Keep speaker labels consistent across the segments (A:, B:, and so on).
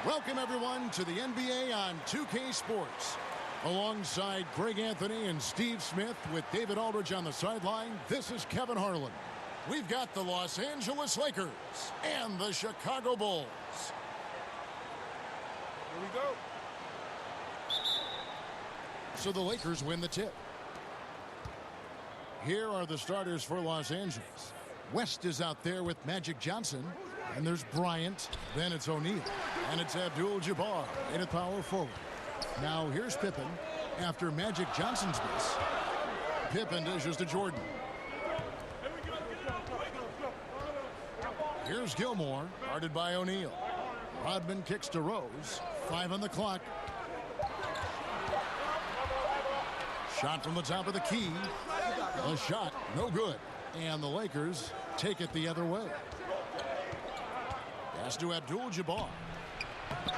A: Welcome, everyone, to the NBA on 2K Sports. Alongside Greg Anthony and Steve Smith with David Aldridge on the sideline, this is Kevin Harlan. We've got the Los Angeles Lakers and the Chicago Bulls.
B: Here we go.
A: So the Lakers win the tip. Here are the starters for Los Angeles. West is out there with Magic Johnson. And there's Bryant. Then it's O'Neal. And it's Abdul-Jabbar in at power forward. Now here's Pippen after Magic Johnson's miss. Pippen dishes to Jordan. Here's Gilmore, guarded by O'Neal. Rodman kicks to Rose. 5 on the clock. Shot from the top of the key. The shot, no good. And the Lakers take it the other way. Pass to Abdul-Jabbar.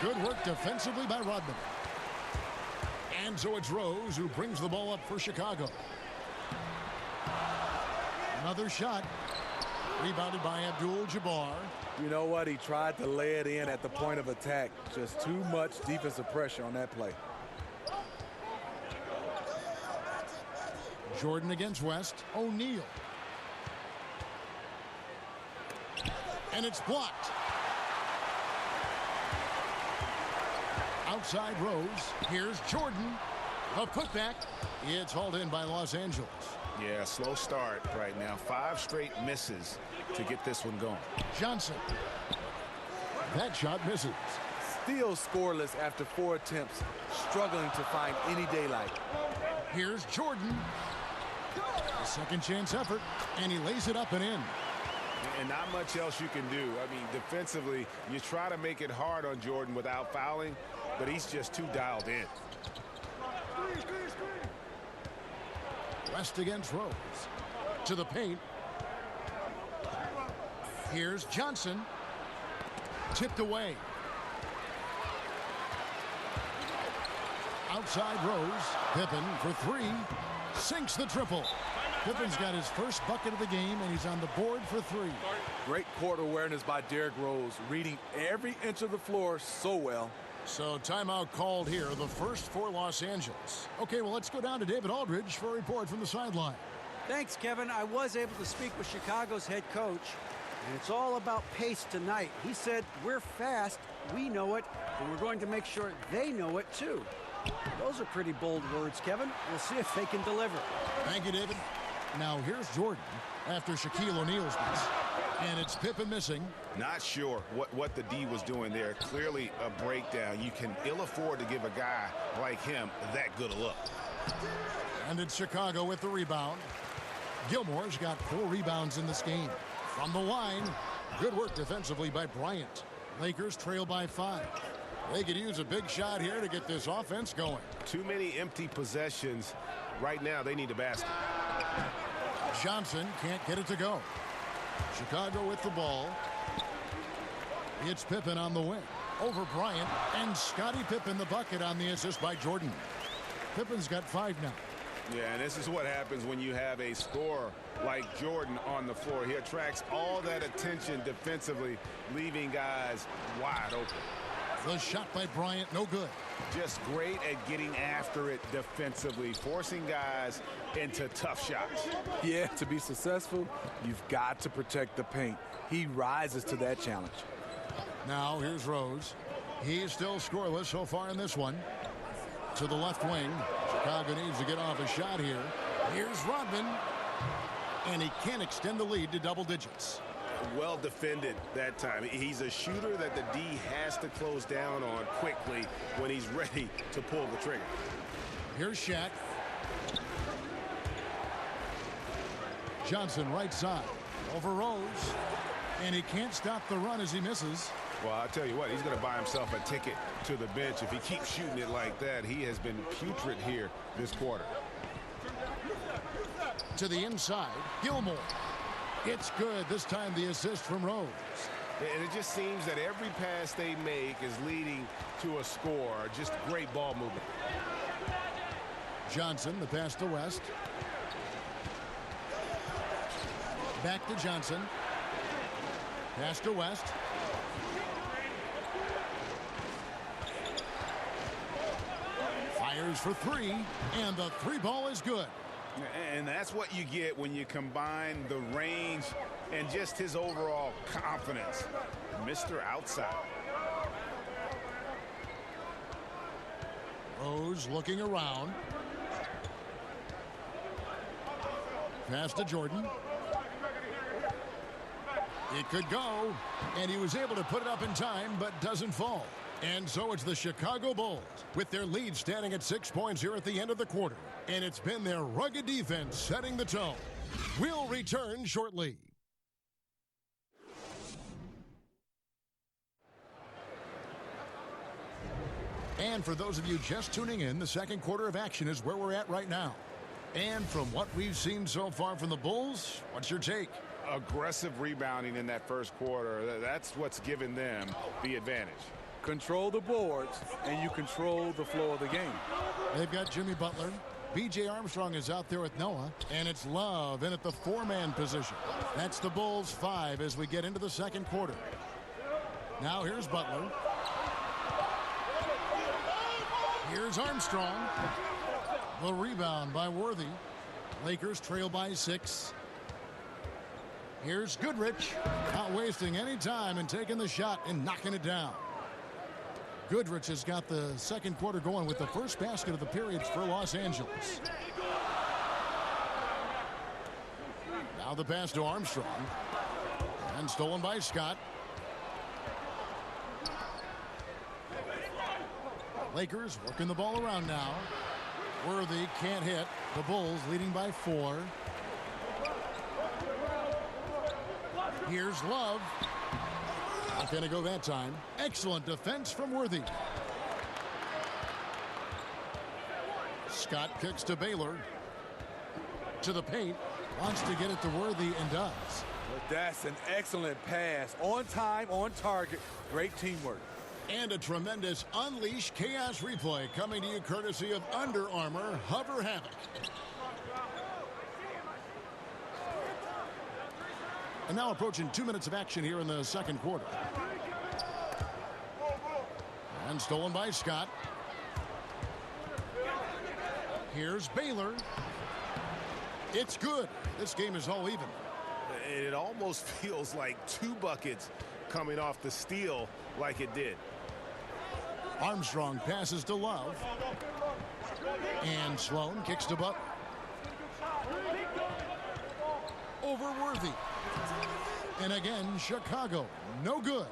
A: Good work defensively by Rodman. And so it's Rose who brings the ball up for Chicago. Another shot. Rebounded by Abdul-Jabbar.
C: You know what? He tried to lay it in at the point of attack. Just too much defensive pressure on that play.
A: Jordan against West. O'Neal. And it's blocked. Outside Rose. Here's Jordan. A putback. It's hauled in by Los Angeles.
B: Yeah, slow start right now. 5 straight misses to get this one going.
A: Johnson. That shot misses.
C: Still scoreless after 4 attempts. Struggling to find any daylight.
A: Here's Jordan. A second chance effort. And he lays it up and in.
B: And not much else you can do. I mean, defensively, you try to make it hard on Jordan without fouling, but he's just too dialed in.
A: West against Rose. To the paint. Here's Johnson. Tipped away. Outside Rose. Pippen for 3. Sinks the triple. Pippen's got his first bucket of the game, and he's on the board for 3.
C: Great court awareness by Derrick Rose, reading every inch of the floor so well.
A: So timeout called here, the first for Los Angeles. Okay, well, let's go down to David Aldridge for a report from the sideline.
D: Thanks, Kevin. I was able to speak with Chicago's head coach, and it's all about pace tonight. He said, we're fast, we know it, and we're going to make sure they know it too. Those are pretty bold words, Kevin. We'll see if they can deliver.
A: Thank you, David. Now here's Jordan after Shaquille O'Neal's miss. And it's Pippen missing.
B: Not sure what the D was doing there. Clearly a breakdown. You can ill afford to give a guy like him that good a look.
A: And it's Chicago with the rebound. Gilmore's got 4 rebounds in this game. From the line, good work defensively by Bryant. Lakers trail by 5. They could use a big shot here to get this offense going.
B: Too many empty possessions. Right now, they need a basket.
A: Johnson can't get it to go. Chicago with the ball. It's Pippen on the wing. Over Bryant, and Scottie Pippen the bucket on the assist by Jordan. Pippen's got 5 now.
B: Yeah, and this is what happens when you have a scorer like Jordan on the floor. He attracts all that attention defensively, leaving guys wide open.
A: The shot by Bryant, no good.
B: Just great at getting after it defensively, forcing guys into tough shots.
C: Yeah, to be successful, you've got to protect the paint. He rises to that challenge.
A: Now here's Rose. He's still scoreless so far in this one. To the left wing. Chicago needs to get off a shot here. Here's Rodman. And he can't extend the lead to double digits.
B: Well defended that time. He's a shooter that the D has to close down on quickly when he's ready to pull the trigger.
A: Here's Shaq. Johnson right side. Over Rose. And he can't stop the run as he misses.
B: Well, I'll tell you what, he's going to buy himself a ticket to the bench. If he keeps shooting it like that, he has been putrid here this quarter.
A: To the inside, Gilmore. It's good. This time the assist from Rose.
B: And it just seems that every pass they make is leading to a score. Just great ball movement.
A: Johnson, the pass to West. Back to Johnson. Pass to West. for three, and the three ball is good.
B: And that's what you get when you combine the range and just his overall confidence. Mr. Outside.
A: Rose looking around. Pass to Jordan. It could go, and he was able to put it up in time, but doesn't fall. And so it's the Chicago Bulls with their lead standing at 6 points here at the end of the quarter. And it's been their rugged defense setting the tone. We'll return shortly. And for those of you just tuning in, the second quarter of action is where we're at right now. And from what we've seen so far from the Bulls, what's your take?
B: Aggressive rebounding in that first quarter. That's what's given them the advantage.
C: Control the boards, and you control the flow of the game.
A: They've got Jimmy Butler. B.J. Armstrong is out there with Noah, and it's Love in at the four-man position. That's the Bulls 5 as we get into the second quarter. Now here's Butler. Here's Armstrong. The rebound by Worthy. Lakers trail by 6. Here's Goodrich, not wasting any time and taking the shot and knocking it down. Goodrich has got the second quarter going with the first basket of the period for Los Angeles. Now the pass to Armstrong. And stolen by Scott. Lakers working the ball around now. Worthy can't hit. The Bulls leading by 4. Here's Love. Not going to go that time. Excellent defense from Worthy. Scott kicks to Baylor. To the paint. Wants to get it to Worthy and does.
C: But that's an excellent pass. On time, on target. Great teamwork.
A: And a tremendous Unleash Chaos replay coming to you courtesy of Under Armour Hover Havoc. And now approaching 2 minutes of action here in the second quarter. And stolen by Scott. Here's Baylor. It's good. This game is all even.
B: It almost feels like 2 buckets coming off the steal like it did.
A: Armstrong passes to Love. And Sloan kicks to Butler. Over Worthy. And again, Chicago. No good.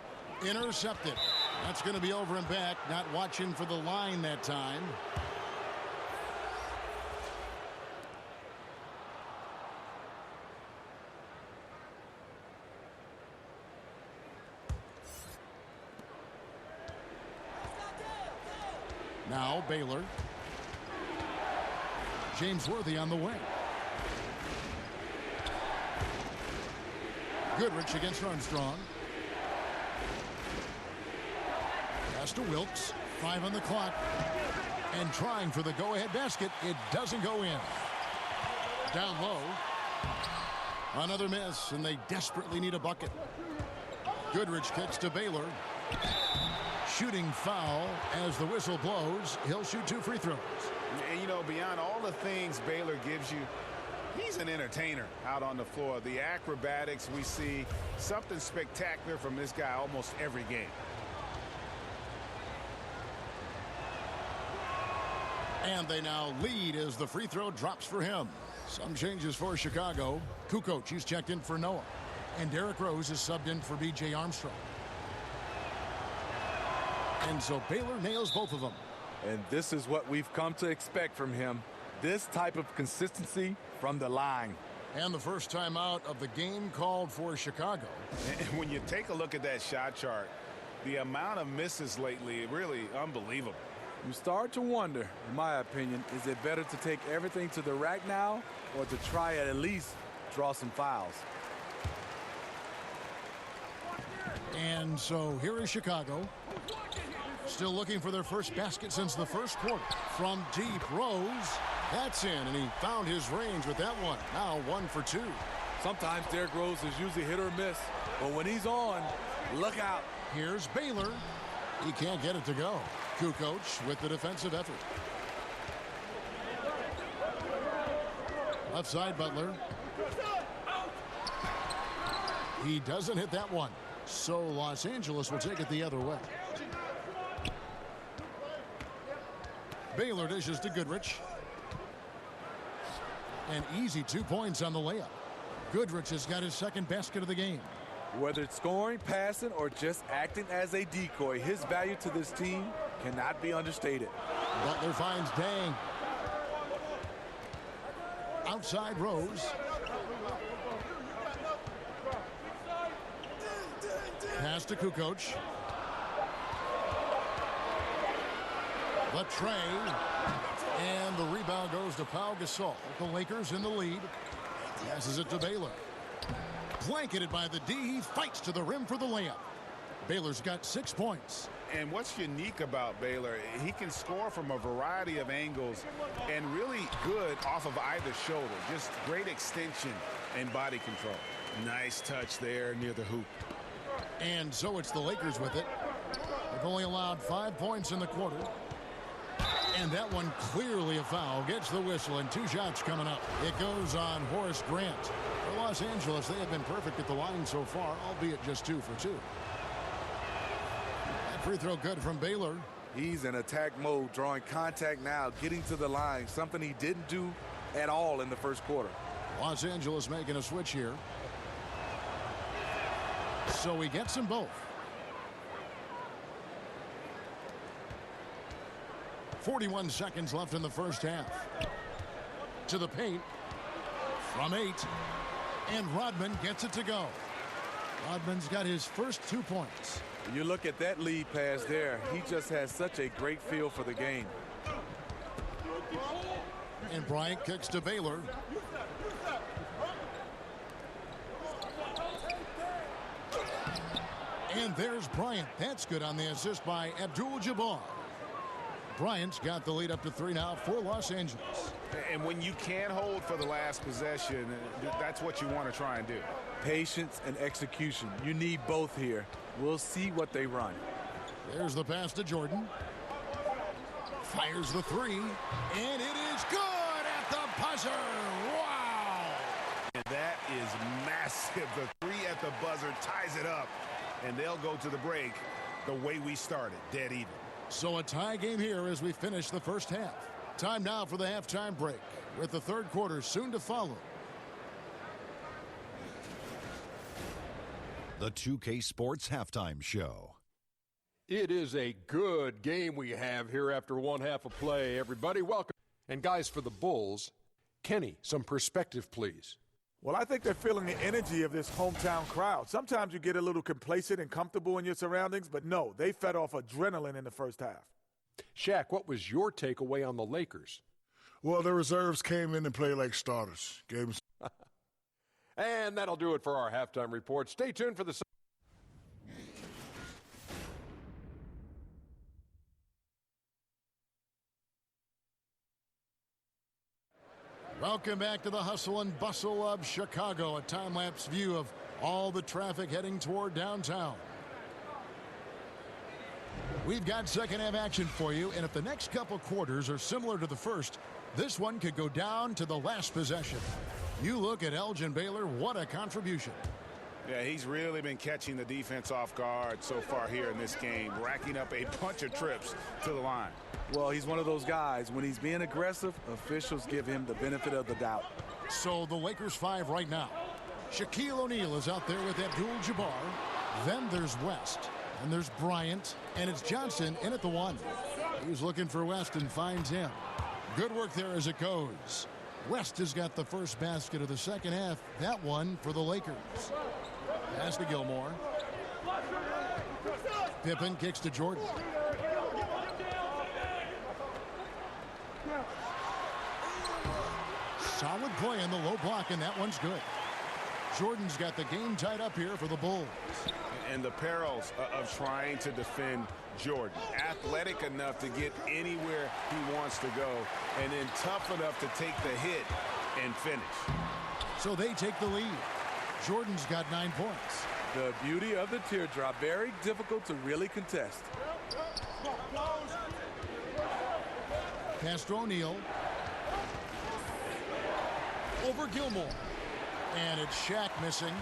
A: Intercepted. That's going to be over and back. Not watching for the line that time. Now Baylor. James Worthy on the wing. Goodrich against Armstrong. Pass to Wilkes. 5 on the clock. And trying for the go-ahead basket. It doesn't go in. Down low. Another miss, and they desperately need a bucket. Goodrich kicks to Baylor. Shooting foul as the whistle blows. He'll shoot 2 free throws.
B: And, you know, beyond all the things Baylor gives you, he's an entertainer out on the floor. The acrobatics we see, something spectacular from this guy almost every game.
A: And they now lead as the free throw drops for him. Some changes for Chicago. Kukoc, he's checked in for Noah. And Derrick Rose is subbed in for B.J. Armstrong. And so Baylor nails both of them.
C: And this is what we've come to expect from him. This type of consistency from the line.
A: And the first time out of the game called for Chicago.
B: And when you take a look at that shot chart, the amount of misses lately, really unbelievable.
C: You start to wonder, in my opinion, is it better to take everything to the rack now or to try at least draw some fouls?
A: And so here is Chicago. Still looking for their first basket since the first quarter. From deep, Rose. That's in, and he found his range with that one. Now 1 for 2.
C: Sometimes Derrick Rose is usually hit or miss, but when he's on, look out.
A: Here's Baylor. He can't get it to go. Kukoc with the defensive effort. Left side, Butler. He doesn't hit that one. So Los Angeles will take it the other way. Baylor dishes to Goodrich. An easy 2 points on the layup. Goodrich has got his second basket of the game.
C: Whether it's scoring, passing, or just acting as a decoy, his value to this team cannot be understated.
A: Butler finds Dang. Outside Rose. Pass to Kukoc. The tray. And the rebound goes to Pau Gasol. The Lakers in the lead. Passes it to Baylor. Blanketed by the D. He fights to the rim for the layup. Baylor's got 6 points.
B: And what's unique about Baylor, he can score from a variety of angles and really good off of either shoulder. Just great extension and body control. Nice touch there near the hoop.
A: And so it's the Lakers with it. They've only allowed 5 points in the quarter. And that one clearly a foul. Gets the whistle and 2 shots coming up. It goes on Horace Grant. For Los Angeles, they have been perfect at the line so far, albeit just 2 for 2. That free throw good from Baylor.
C: He's in attack mode, drawing contact now, getting to the line, something he didn't do at all in the first quarter.
A: Los Angeles making a switch here. So he gets them both. 41 seconds left in the first half. To the paint. From 8. And Rodman gets it to go. Rodman's got his first 2 points.
C: You look at that lead pass there. He just has such a great feel for the game.
A: And Bryant kicks to Baylor. And there's Bryant. That's good on the assist by Abdul-Jabbar. Bryant's got the lead up to 3 now for Los Angeles.
B: And when you can't hold for the last possession, that's what you want to try and do.
C: Patience and execution. You need both here. We'll see what they run.
A: There's the pass to Jordan. Fires the 3. And it is good at the buzzer. Wow.
B: And that is massive. The 3 at the buzzer ties it up. And they'll go to the break the way we started, dead even.
A: So a tie game here as we finish the first half. Time now for the halftime break, with the third quarter soon to follow.
E: The 2K Sports Halftime Show.
F: It is a good game we have here after one half of play. Everybody, welcome. And guys, for the Bulls, Kenny, some perspective, please.
G: Well, I think they're feeling the energy of this hometown crowd. Sometimes you get a little complacent and comfortable in your surroundings, but no, they fed off adrenaline in the first half.
F: Shaq, what was your takeaway on the Lakers?
H: Well, the reserves came in and played like starters. Gave them.
F: And that'll do it for our halftime report. Stay tuned for the...
A: Welcome back to the hustle and bustle of Chicago. A time-lapse view of all the traffic heading toward downtown. We've got second half action for you, and if the next couple quarters are similar to the first, this one could go down to the last possession. You look at Elgin Baylor, what a contribution.
B: Yeah, he's really been catching the defense off guard so far here in this game, racking up a bunch of trips to the line.
C: Well, he's one of those guys. When he's being aggressive, officials give him the benefit of the doubt.
A: So the Lakers 5 right now. Shaquille O'Neal is out there with Abdul-Jabbar. Then there's West. And there's Bryant. And it's Johnson in at the 1. He's looking for West and finds him. Good work there as it goes. West has got the first basket of the second half. That one for the Lakers. Pass to Gilmore. Pippen kicks to Jordan. Solid play in the low block, and that one's good. Jordan's got the game tied up here for the Bulls.
B: And the perils of trying to defend Jordan. Athletic enough to get anywhere he wants to go, and then tough enough to take the hit and finish.
A: So they take the lead. Jordan's got 9 points.
C: The beauty of the teardrop, very difficult to really contest.
A: Pass to O'Neal. over Gilmore. And it's Shaq missing.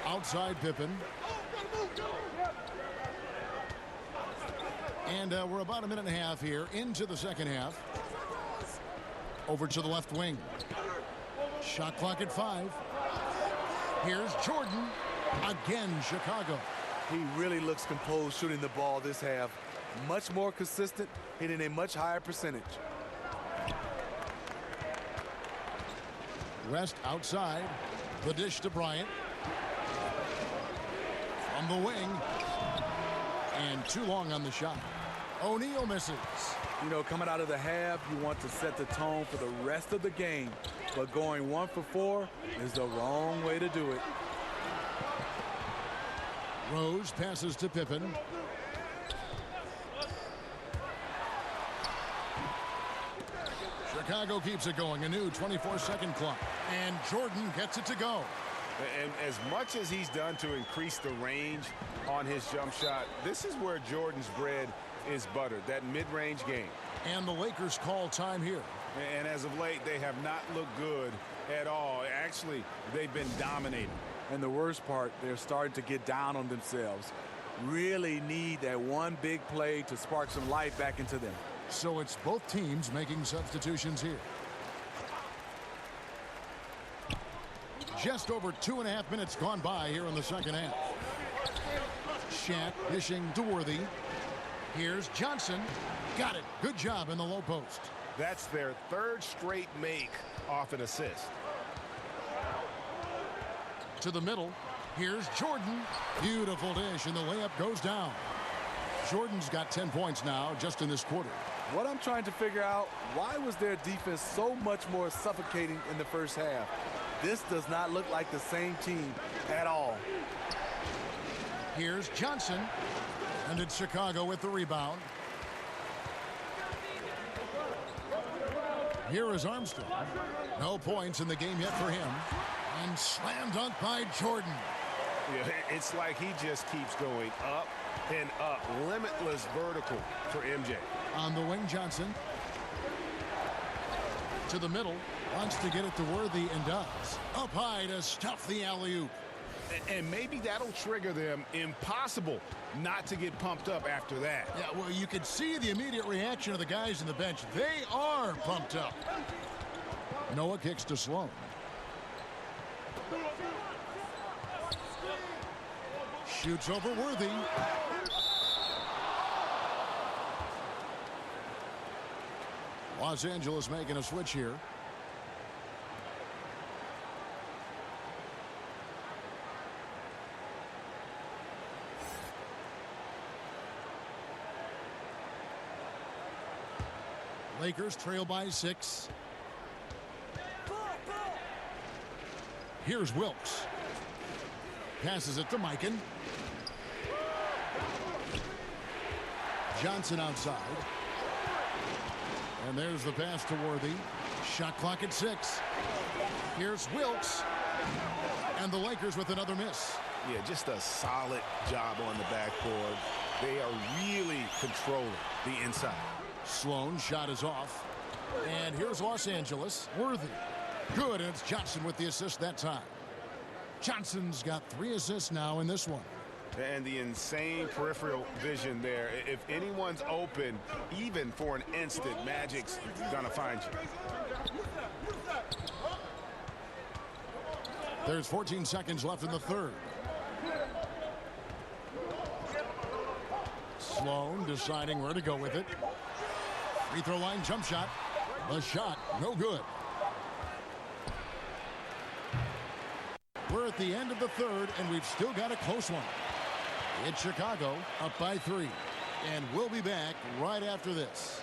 A: Outside Pippen. And we're about a minute and a half here into the second half. Over to the left wing. Shot clock at 5. Here's Jordan. Again, Chicago.
C: He really looks composed shooting the ball this half. Much more consistent, hitting a much higher percentage.
A: West outside. The dish to Bryant. From the wing. And too long on the shot. O'Neal misses.
C: You know, coming out of the half, you want to set the tone for the rest of the game. But going 1 for 4 is the wrong way to do it.
A: Rose passes to Pippen. Chicago keeps it going. A new 24-second clock. And Jordan gets it to go.
B: And as much as he's done to increase the range on his jump shot, this is where Jordan's bread is buttered, that mid-range game.
A: And the Lakers call time here.
B: And as of late, they have not looked good at all. Actually, they've been dominating.
C: And the worst part, they're starting to get down on themselves. Really need that one big play to spark some life back into them.
A: So it's both teams making substitutions here. Just over 2.5 minutes gone by here in the second half. Shaq dishing to Worthy. Here's Johnson. Got it. Good job in the low post.
B: That's their third straight make off an assist.
A: To the middle. Here's Jordan. Beautiful dish, and the layup goes down. Jordan's got 10 points now just in this quarter.
C: What I'm trying to figure out, why was their defense so much more suffocating in the first half? This does not look like the same team at all.
A: Here's Johnson. And it's Chicago with the rebound. Here is Armstrong. No points in the game yet for him. And slam dunk by Jordan.
B: Yeah, it's like he just keeps going up and up. Limitless vertical for MJ.
A: On the wing, Johnson. To the middle. Wants to get it to Worthy and does. Up high to stuff the alley-oop.
B: And maybe that'll trigger them. Impossible not to get pumped up after that.
A: Yeah, well, you can see the immediate reaction of the guys in the bench. They are pumped up. Noah kicks to Sloan. Shoots over Worthy. Los Angeles making a switch here. Lakers trail by 6. Here's Wilkes. Passes it to Mikan. Johnson outside. And there's the pass to Worthy. Shot clock at 6. Here's Wilkes. And the Lakers with another miss.
B: Yeah, just a solid job on the backboard. They are really controlling the inside.
A: Sloan shot is off. And here's Los Angeles. Worthy. Good, and it's Johnson with the assist that time. Johnson's got 3 assists now in this one.
B: And the insane peripheral vision there. If anyone's open, even for an instant, Magic's gonna find you.
A: There's 14 seconds left in the third. Sloan deciding where to go with it. Free throw line jump shot. The shot, no good. We're at the end of the third, and we've still got a close one. It's Chicago up by 3. And we'll be back right after this.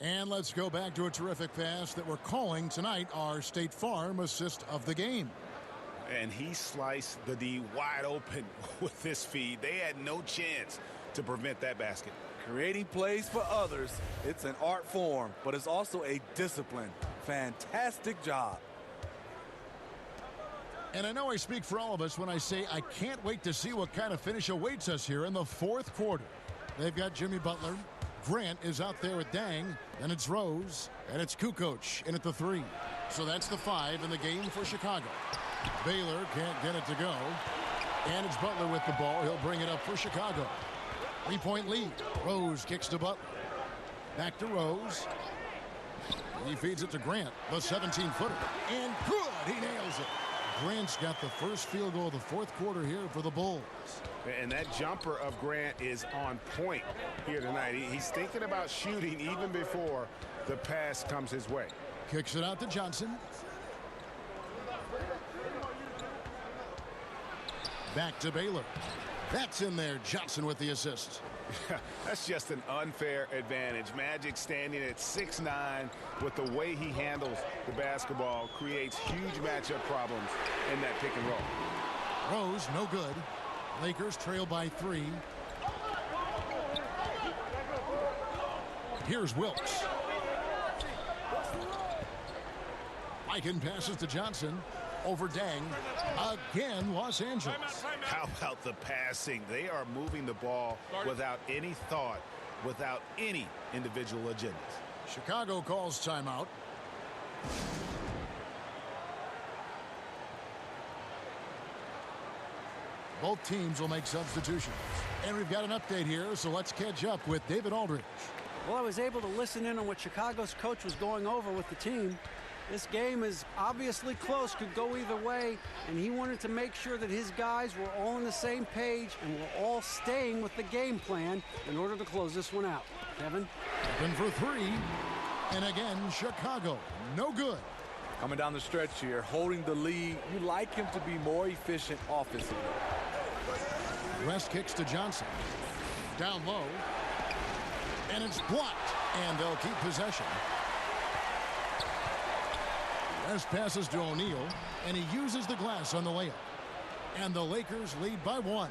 A: And let's go back to a terrific pass that we're calling tonight our State Farm assist of the game.
B: And he sliced the D wide open with this feed. They had no chance to prevent that basket.
C: Creating plays for others, it's an art form, but it's also a discipline. Fantastic job.
A: And I know I speak for all of us when I say I can't wait to see what kind of finish awaits us here in the fourth quarter. They've got Jimmy Butler. Grant is out there with Dang. Then it's Rose. And it's Kukoc in at the 3. So that's the 5 in the game for Chicago. Baylor can't get it to go. And it's Butler with the ball. He'll bring it up for Chicago. 3-point lead. Rose kicks to Butler. Back to Rose. He feeds it to Grant, the 17-footer. And good! He nails it. Grant's got the first field goal of the fourth quarter here for the Bulls.
B: And that jumper of Grant is on point here tonight. He's thinking about shooting even before the pass comes his way.
A: Kicks it out to Johnson. Back to Baylor. That's in there. Johnson with the assist.
B: That's just an unfair advantage. Magic standing at 6'9", with the way he handles the basketball, creates huge matchup problems in that pick and roll.
A: Rose, no good. Lakers trail by 3. Here's Wilkes. Eichen passes to Johnson. Over Dang. Again, Los Angeles.
B: How about the passing? They are moving the ball without any thought, without any individual agendas.
A: Chicago calls timeout. Both teams will make substitutions. And we've got an update here, so let's catch up with David Aldridge.
D: Well, I was able to listen in on what Chicago's coach was going over with the team. This game is obviously close, could go either way, and he wanted to make sure that his guys were all on the same page and were all staying with the game plan in order to close this one out. Kevin?
A: Open for 3. And again, Chicago, no good.
C: Coming down the stretch here, holding the lead, you like him to be more efficient offensively.
A: West kicks to Johnson. Down low. And it's blocked. And they'll keep possession. West passes to O'Neal. And he uses the glass on the layup. And the Lakers lead by 1.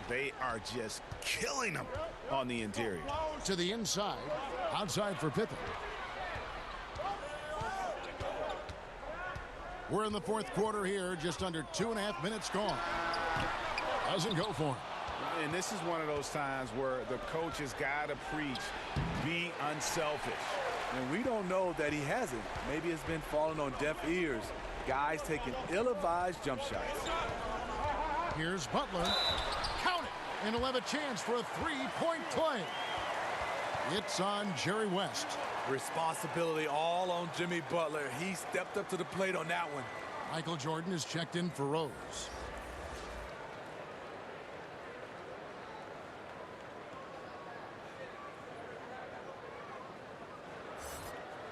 B: They are just killing them on the interior.
A: To the inside. Outside for Pippen. We're in the fourth quarter here. Just under 2.5 minutes gone. Doesn't go for him.
B: And this is one of those times where the coach has got to preach, be unselfish.
C: And we don't know that he hasn't. Maybe it's been falling on deaf ears. Guys taking ill-advised jump shots.
A: Here's Butler. Count it. And he'll have a chance for a 3-point play. It's on Jerry West.
C: Responsibility all on Jimmy Butler. He stepped up to the plate on that one.
A: Michael Jordan is checked in for Rose.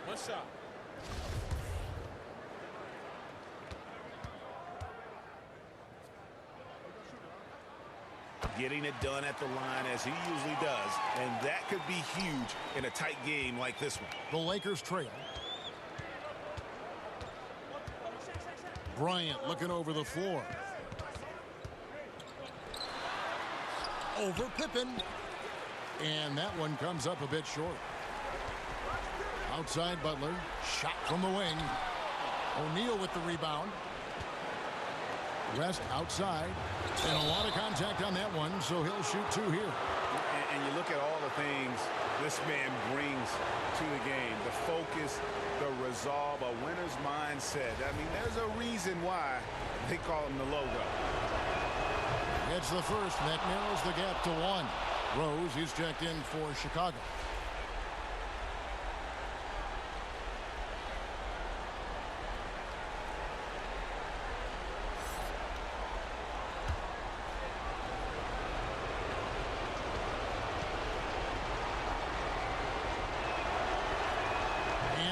I: One shot.
B: Getting it done at the line as he usually does, and that could be huge in a tight game like this one.
A: The Lakers trail. Bryant looking over the floor. Over Pippen. And that one comes up a bit short. Outside Butler. Shot from the wing. O'Neal with the rebound. West outside. And a lot of contact on that one, so he'll shoot 2 here.
B: And you look at all the things this man brings to the game. The focus, the resolve, a winner's mindset. I mean, there's a reason why they call him the logo.
A: It's the first, and that narrows the gap to 1. Rose, he's checked in for Chicago.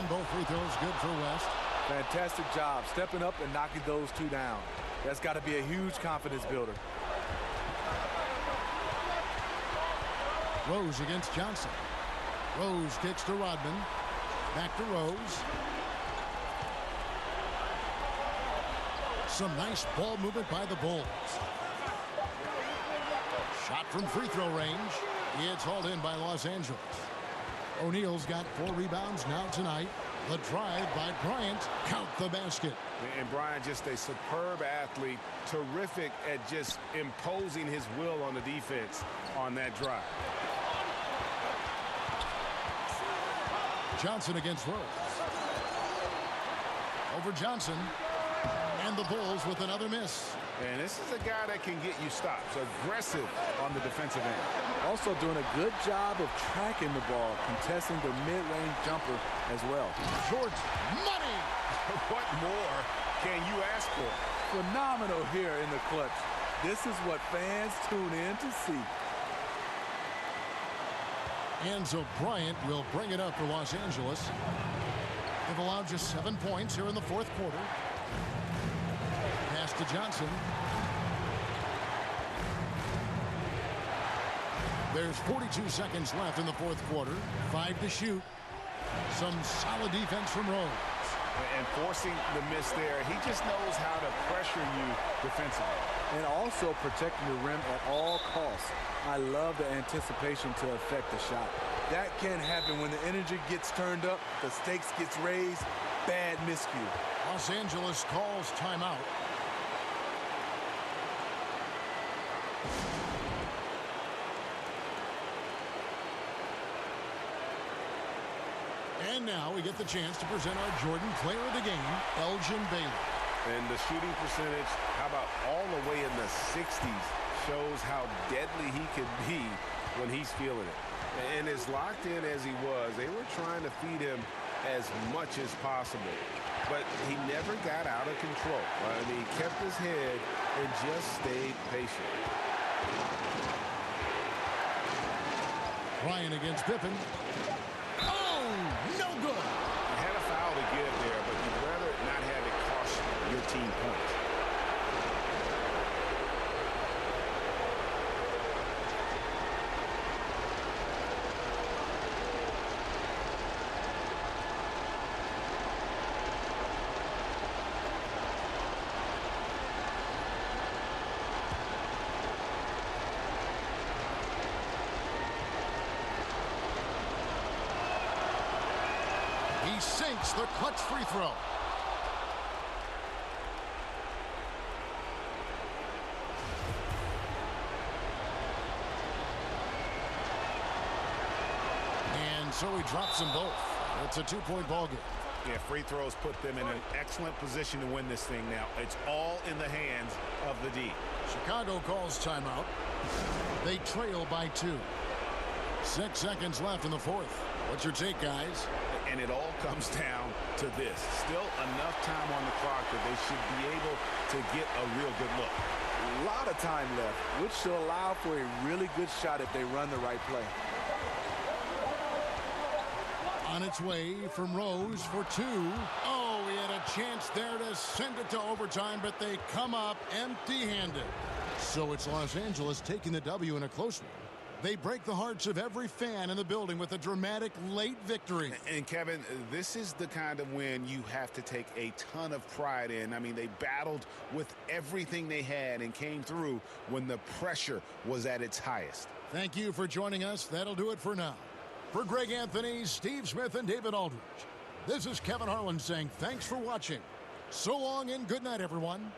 A: Both free throws good for West.
C: Fantastic job stepping up and knocking those 2 down. That's got to be a huge confidence builder.
A: Rose against Johnson. Rose kicks to Rodman. Back to Rose. Some nice ball movement by the Bulls. Shot from free throw range It's hauled in by Los Angeles. O'Neal's got 4 rebounds now tonight. The drive by Bryant. Count the basket.
B: And Bryant, just a superb athlete, terrific at just imposing his will on the defense on that drive.
A: Johnson against Rose. Over Johnson. And the Bulls with another miss.
B: And this is a guy that can get you stops. Aggressive on the defensive end.
C: Also doing a good job of tracking the ball, contesting the mid-range jumper as well.
A: Jordan, money!
B: What more can you ask for?
C: Phenomenal here in the clutch. This is what fans tune in to see.
A: And so Bryant will bring it up for Los Angeles. They've allowed just 7 points here in the 4th quarter. Pass to Johnson. There's 42 seconds left in the 4th quarter. 5 to shoot. Some solid defense from Rose.
B: And forcing the miss there, he just knows how to pressure you defensively.
C: And also protecting the rim at all costs. I love the anticipation to affect the shot. That can happen when the energy gets turned up, the stakes gets raised, bad miscue.
A: Los Angeles calls timeout. And now we get the chance to present our Jordan Player of the Game, Elgin Baylor.
B: And the shooting percentage, how about all the way in the 60s, shows how deadly he could be when he's feeling it. And as locked in as he was, they were trying to feed him as much as possible. But he never got out of control. He kept his head and just stayed patient.
A: Ryan against Pippen. Oh, no good.
B: You had a foul to give there, but you'd rather not have it cost your team points.
A: He sinks the clutch free throw. And so he drops them both. It's a 2-point ball game.
B: Yeah, free throws put them in an excellent position to win this thing now. It's all in the hands of the D.
A: Chicago calls timeout. They trail by 2. 6 seconds left in the 4th. What's your take, guys?
B: And it all comes down to this. Still enough time on the clock that they should be able to get a real good look.
C: A lot of time left, which should allow for a really good shot if they run the right play.
A: On its way from Rose for 2. Oh, he had a chance there to send it to overtime, but they come up empty-handed. So it's Los Angeles taking the W in a close one. They break the hearts of every fan in the building with a dramatic late victory.
B: And Kevin, this is the kind of win you have to take a ton of pride in. I mean, they battled with everything they had and came through when the pressure was at its highest.
A: Thank you for joining us. That'll do it for now. For Greg Anthony, Steve Smith, and David Aldridge, this is Kevin Harlan saying thanks for watching. So long and good night, everyone.